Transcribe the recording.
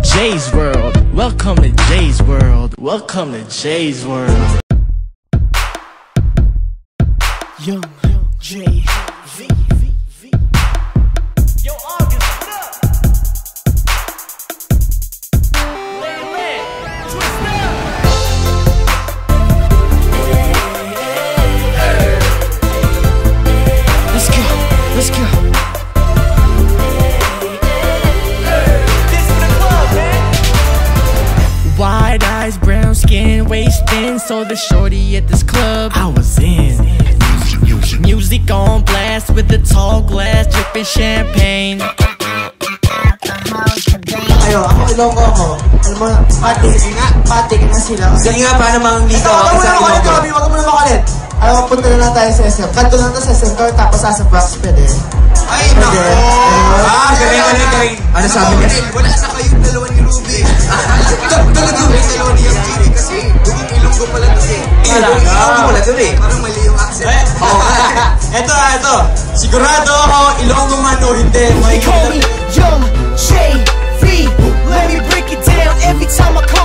Jay's World. Welcome to Jay's World. Welcome to Jay's World. Young Jay. Yo, August, what up? Twist up. Let's go. Let's go. Wide eyes, brown skin, waist thin. So the shorty at this club I was in. Music on blast with the tall glass, dripping champagne. Ayo, ako Ilonggo ako. Alam mo, pati na sila. Sige nga, paano manglito ako sa Ilonggo? Wag mo na makalit. Alam mo, punta na lang tayo sa SM. Kanto lang to sa SM car, tapos sa Brox pwede. Ay, nako! Galing. Ano sabi niya? Wala na kayong dalawa ni Ruby. Talaga may dalawa ni Ruby kasi buong Ilonggo pala to eh. Ilonggo pala to eh. Parang mali yung accent. Eto. Sigurado ako, Ilonggo man o hindi. They call me Young Jay V. Let me break it down every time I come.